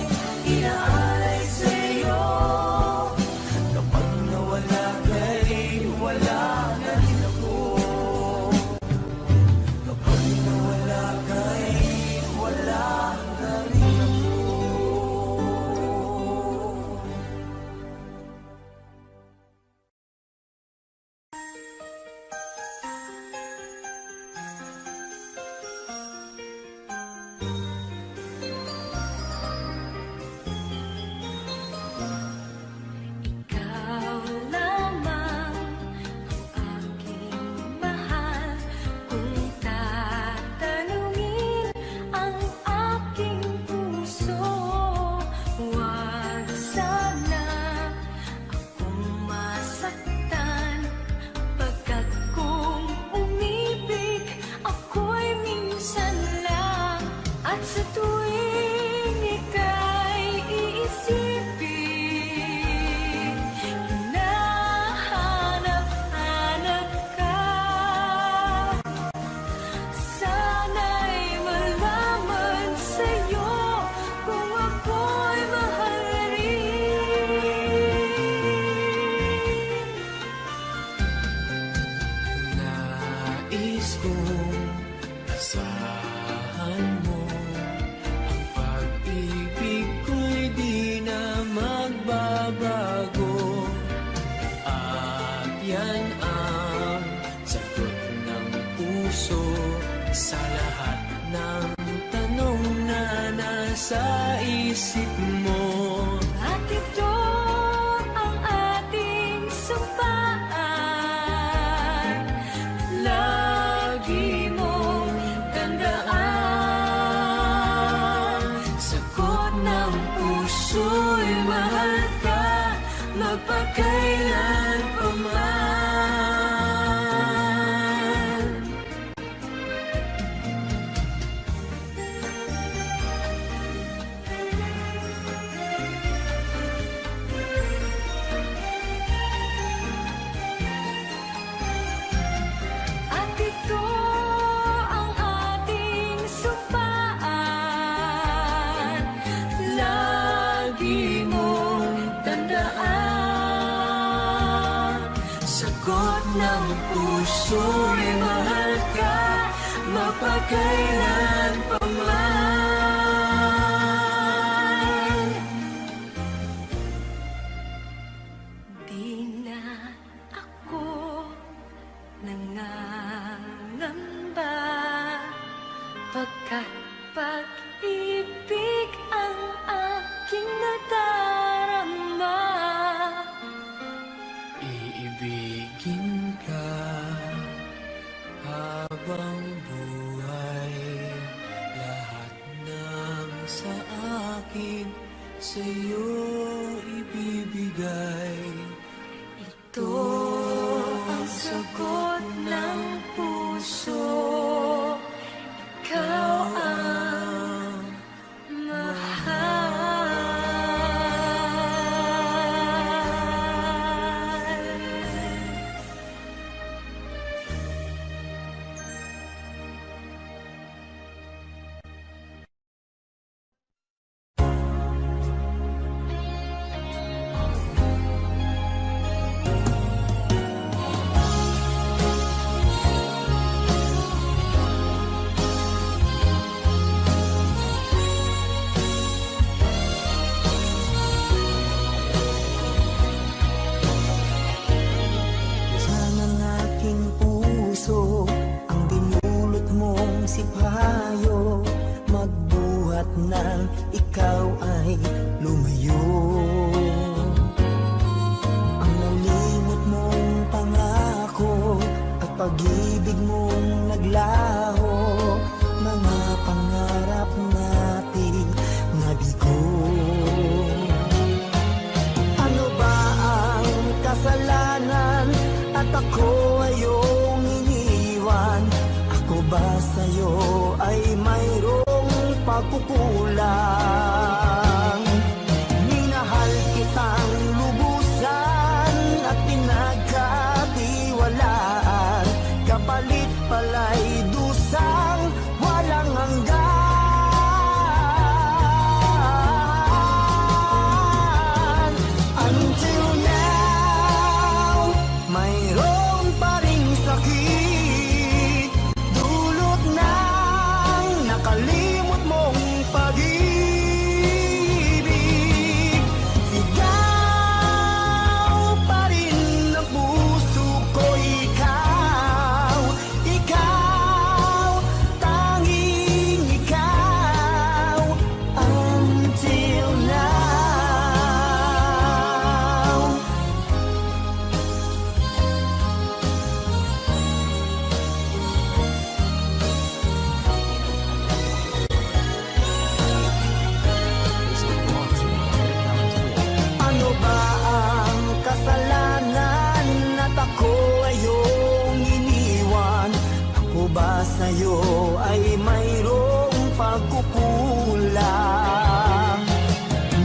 inaalay sa'yo. Kapag nawala ka'y wala na rin ako. Kapag nawala ka'y wala na rin ako. Ikaw lamang ang aking mahal. Kung tatanungin ang aking puso, huwag sana akong masaktan. Pagkat kung umibig, ako'y minsan lang. At sa tuwing ika'y iisipin, hinahanap-hanap ka. Sana'y malaman sa'yo kung ako'y mahal rin. Nais kong asahan mo, ang pag-ibig ko'y di na magbabago. At yan ang sagot ng puso sa lahat ng tanong na nasa isip mo. At ito ang ating sumpaan. Lagi mong tandaan. Sagot ng puso'y mahal ka, magpakailan pa man. At ito ang ating sumpaan. Lagi mong tandaan. Sagot ng puso'y mahal ka, magpakailan pa man. Di na ako nangangamba, pagkat pag-ibig ang aking nadarama. Iibigin ka habang buhay, lahat ng sa akin sa'yo ibibigay. Ito ang sagot ng puso. Ikaw ang mahal. at ako ay iyong iniwan. Ako ba sa'yo ay mayroong pagkukulang? Minahal kitang lubusan at pinagkatiwalaan, kapalit pala'y dusang walang hanggan. Until now, mayroon pa ring sakit, dulot ng nakalimot mong pag-ibig. Sigaw pa rin ng puso ko, ikaw, ikaw, tanging ikaw. Until now. Ano ba ang kasalanan at ako ay iyong iniwan? Ako ba sa'yo ay mayroong pagkukulang?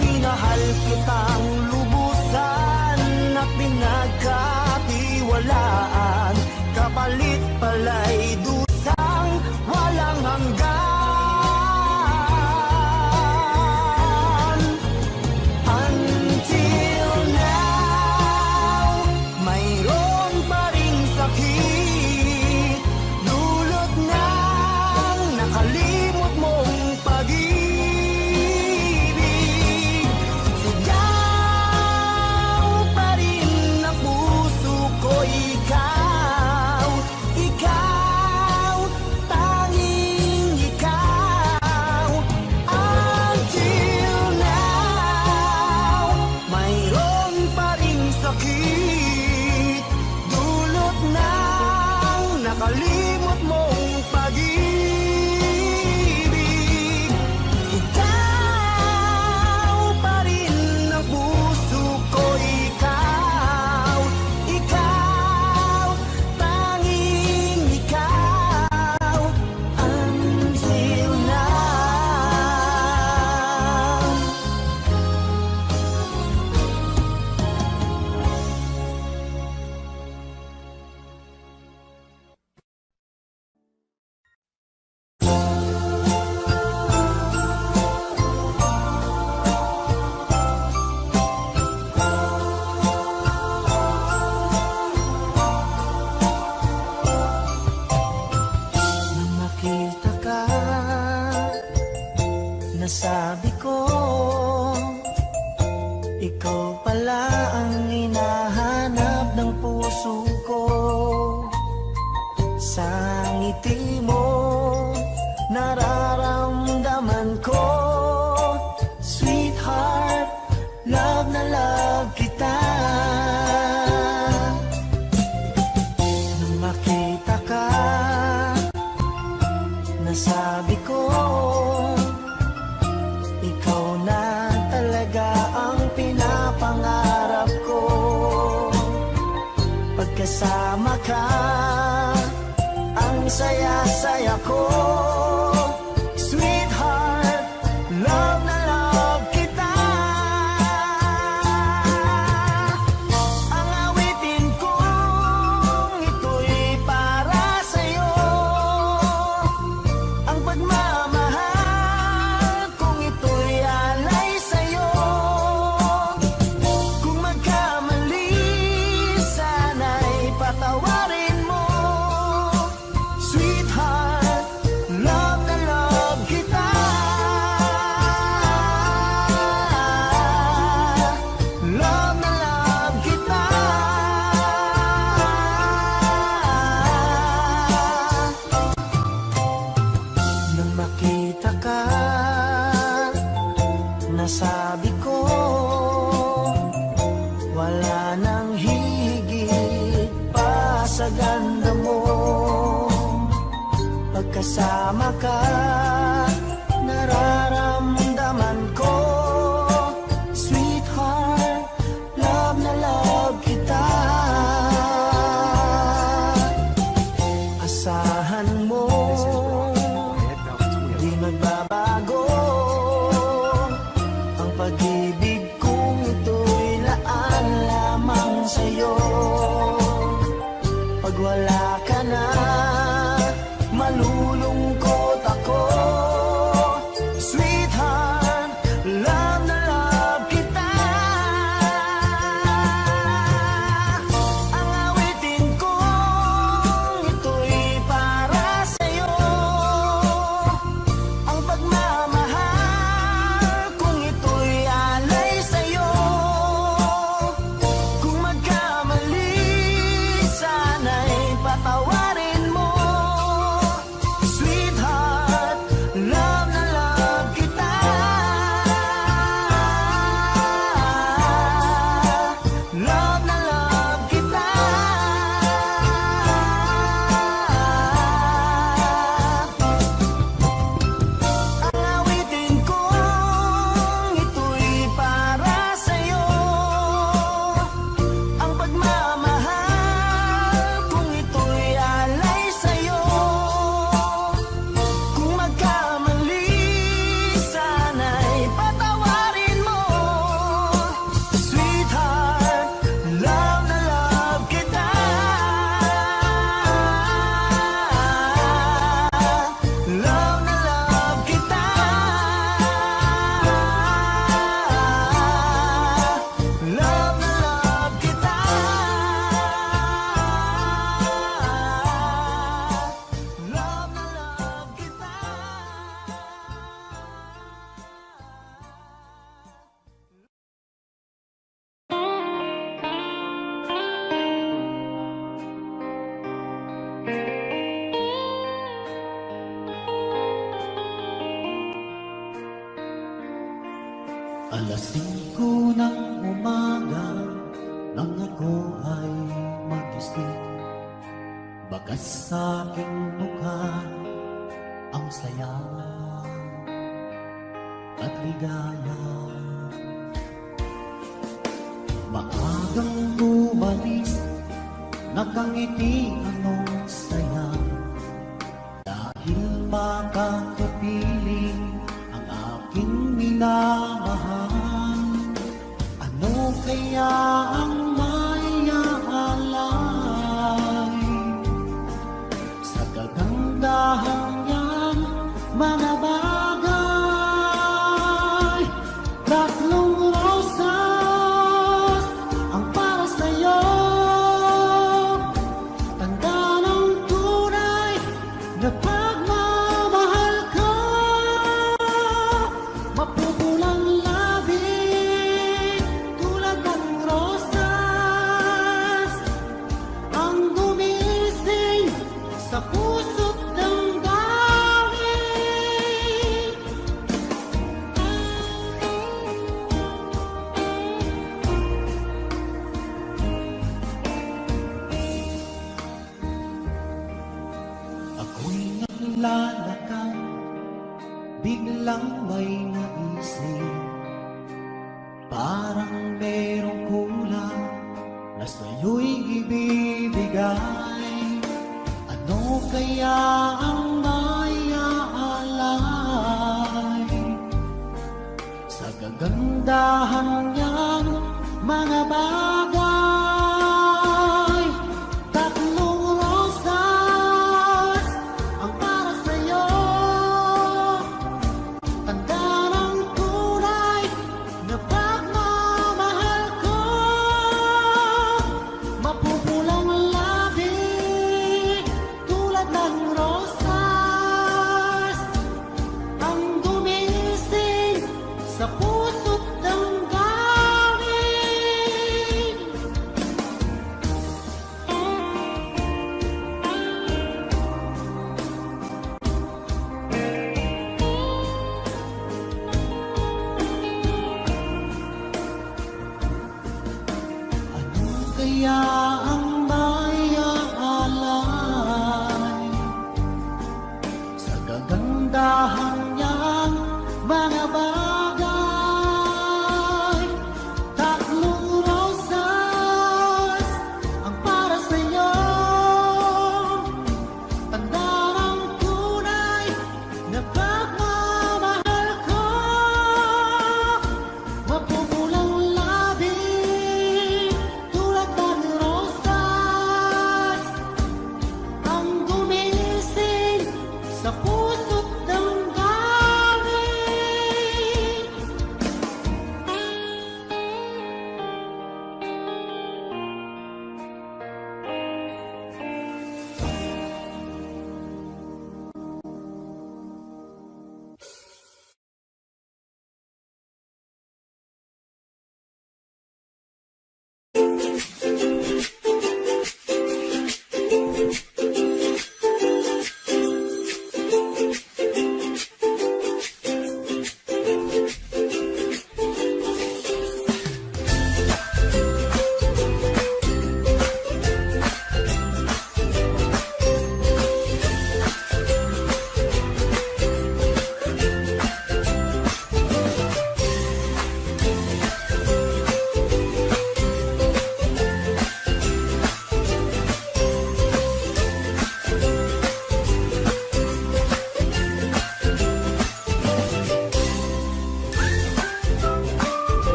Minahal kitang lubusan at pinagkatiwalaan, kapalit pala'y dusang walang hanggan. Until now, mayroon pa ring sakit, dulot ng nakalimot mong pag-ibig. Sigaw pa rin ang puso ko, ikaw, ikaw, tanging ikaw. Until now, mayroon pa ring sakit, dulot ng nakalimot mong pag-ibig. Ikaw pa rin ang puso ko, ikaw, ikaw, tanging ikaw. Until now. Nang makita ka, nasabi ko, ikaw pala ang hinahanap ng puso ko. Sa ngiti mo, nararamdaman ko, sweetheart, love na love kita. Nang makita ka, nasabi ko, ikaw na talaga ang pinapangarap ko. Pagkasama ka, ang saya-saya ko. Sweetheart, love na love kita. Ang awitin kong ito'y para sa'yo, ang pagmamahal kung ito'y alay sa'yo. Kung magkamali, sana'y patawarin mo. Sweetheart, love 5 ng umaga nang ako ay magising, bakas sa aking mukha ang saya at ligaya. Maagang umalis, nakangiti anong saya, dahil makakapiling ang aking minamahal. Ano kaya ang may aalay sa kagandahan niyang mga bagay? Tatlong rosas ang para sa'yo, tanda ng tunay na pagmamahal ko. Mapupulang labi tulad ng rosas ang gumising sa puso't damdamin. Ako'y naglalakad, biglang may naisip, parang merong kulang na sa'yo'y ibibigay. Ano kaya ang may aalay sa kagandahan niyang mga bagay? Tatlong rosas ang para sa'yo, tanda ng tunay na pagmamahal ko. Mapupulang labi tulad ng rosas ang gumising sa puso't damdamin. Ano kaya